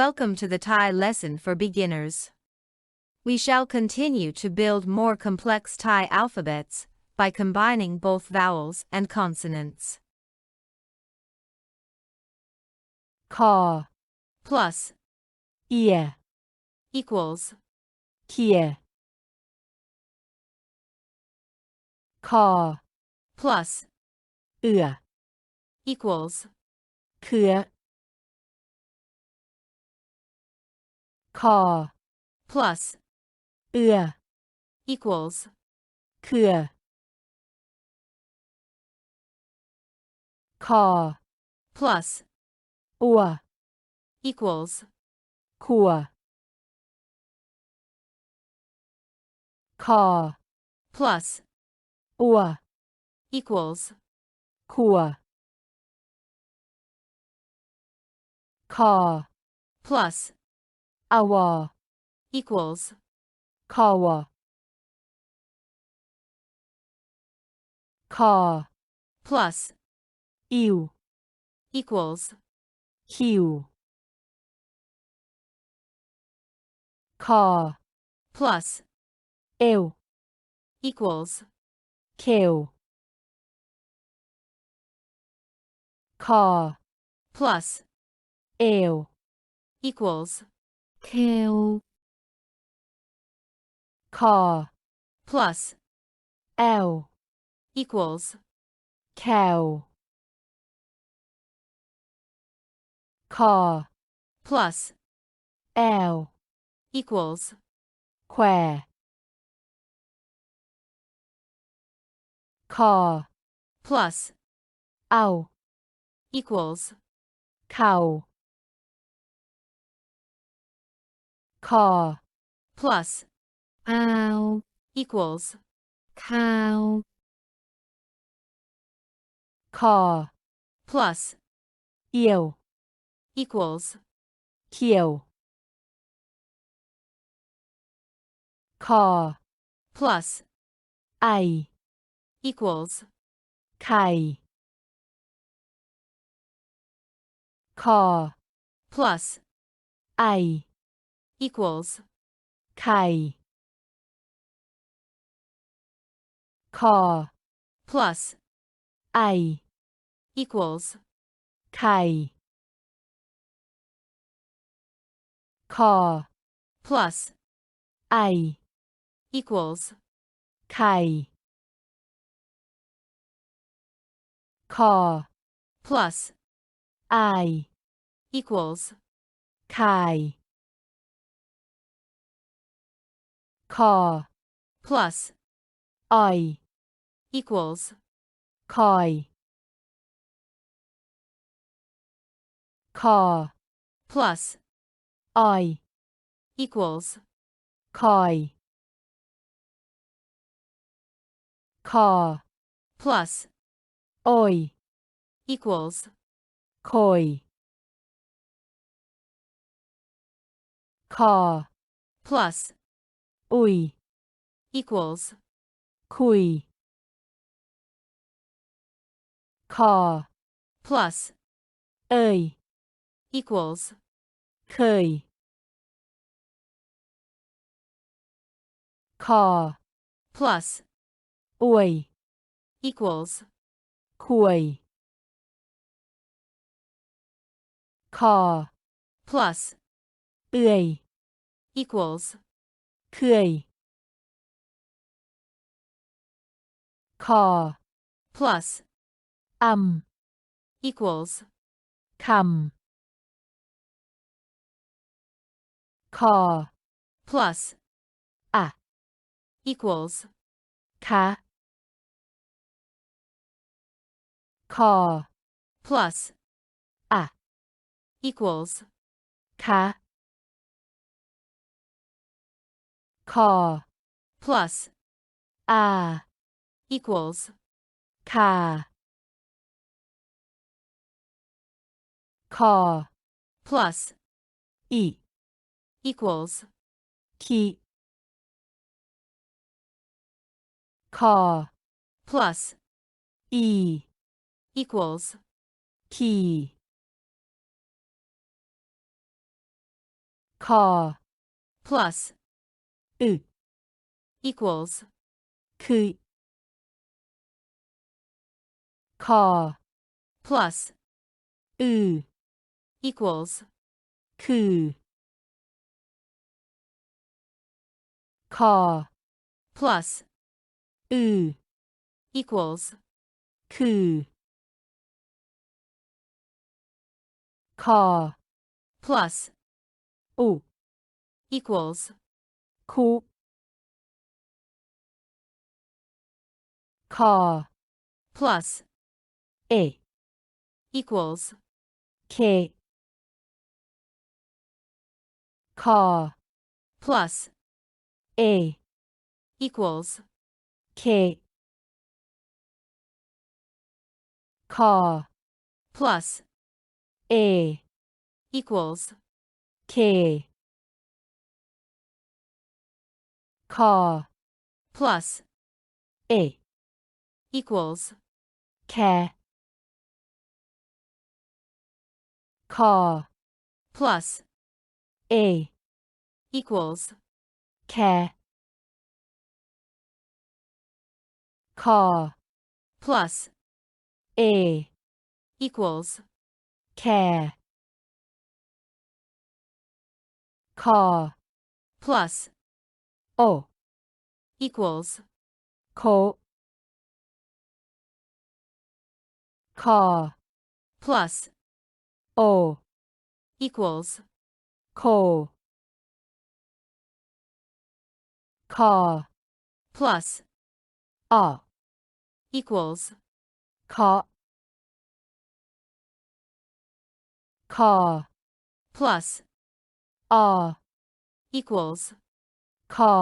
Welcome to the Thai lesson for beginners. We shall continue to build more complex Thai alphabets by combining both vowels and consonants. คอ Plus เอีย equals เคีย คอ plus เอือ equals เคือ คอ plus เอือ equals เคือ คอ plus อัว equals ขัว คอ plus อัว equals ขัว คอ plus อวอ equals คอวอ คอ plus อิว equals คิว คอ plus เอว equals เคล คอ plus เอว equals เคล คอ plus แอล equals แคล คอ plus แอล equals แคว คอ plus เอา equals เข่า คอ plus เอา equals ข่าว คอ plus เอี่ยว equals เขียว คอ plus ไอ equals ไข่ คอ plus ไอ equals ไข่ คอ plus ไอ equals ไข่ คอ plus ไอ equals ไข่ คอ plus ไอ equals ข่าย คอ plus อ้อย equals คอย คอ plus อ้อย equals คอย คอ plus โอย equals โคย คอ plus อุย equals คุย คอ plus เอ่ย equals เคย คอ plus อวย equals ควย คอ plus เอื่อย equals เคย คอ plus อำ equals คำ คอ plus อะ equals คะ คอ plus อะ equals คะ คอ plus อา equals คา คอ plus อี equals คิ คอ plus อี equals คี คอ plus อึ equals คือ คอ plus อือ equals คือ คอ plus อือ equals คือ คอ plus อุ equals คุ คอ plus เอ equals เค คอ plus เอ equals เค คอ plus เอ equals เค คอ plus เอ equals แค คอ plus เอ equals แค คอ plus เอ equals แค คอ plus โอ equals โค คอ plus โอ equals โค คอ plus ออ equals เคาะ คอ plus ออ equals คอ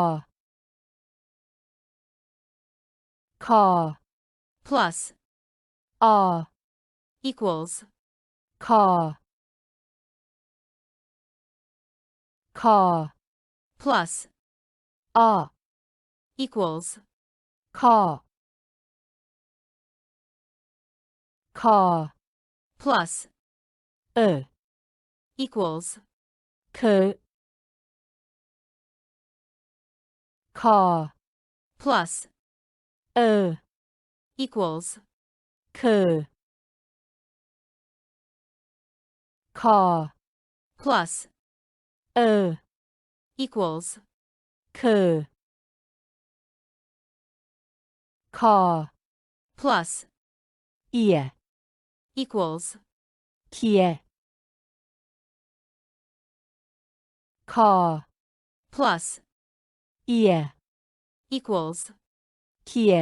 คอ plus ออ equals คอ คอ plus ออ equals คอ คอ plus เอ equals เคคอ plus เอ equals เคคอ plus เอ equals เคคอ plus เอีย equals เคีย คอ plus เอีย equals เคีย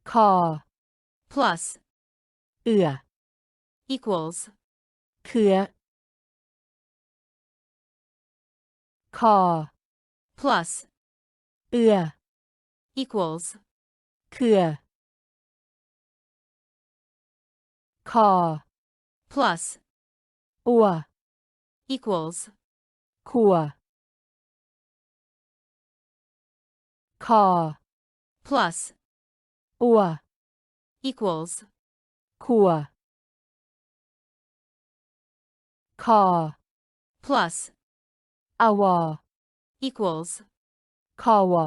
คอ plus เอือ equals เคือ คอ plus เอือ equals เคือ คอ plus อัว equals ขัว คอ plus อัว equals ขัว คอ plus อวอ equals คอวอ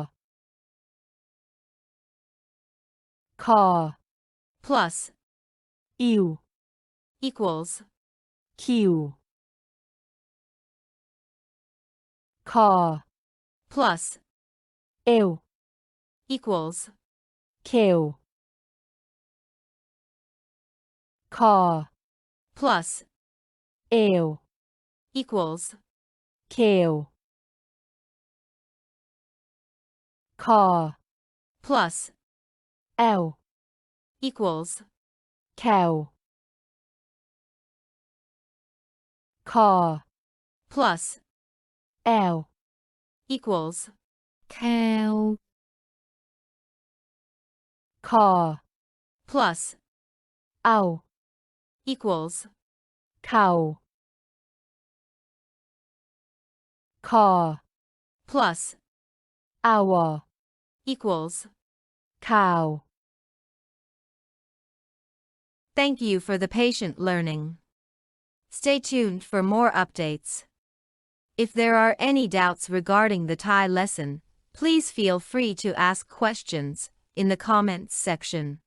คอ plus อิว equals คิว คอ plus เอว equals เคล คอ plus เอว equals เคล คอ plus แอล equals แคล คอ plus แอล equals แคล คอ plus เอา equals เข่า คอ plus อาวอ equals ข่าว Thank you for the patient learning. Stay tuned for more updates. If there are any doubts regarding the Thai lesson, please feel free to ask questions in the comments section.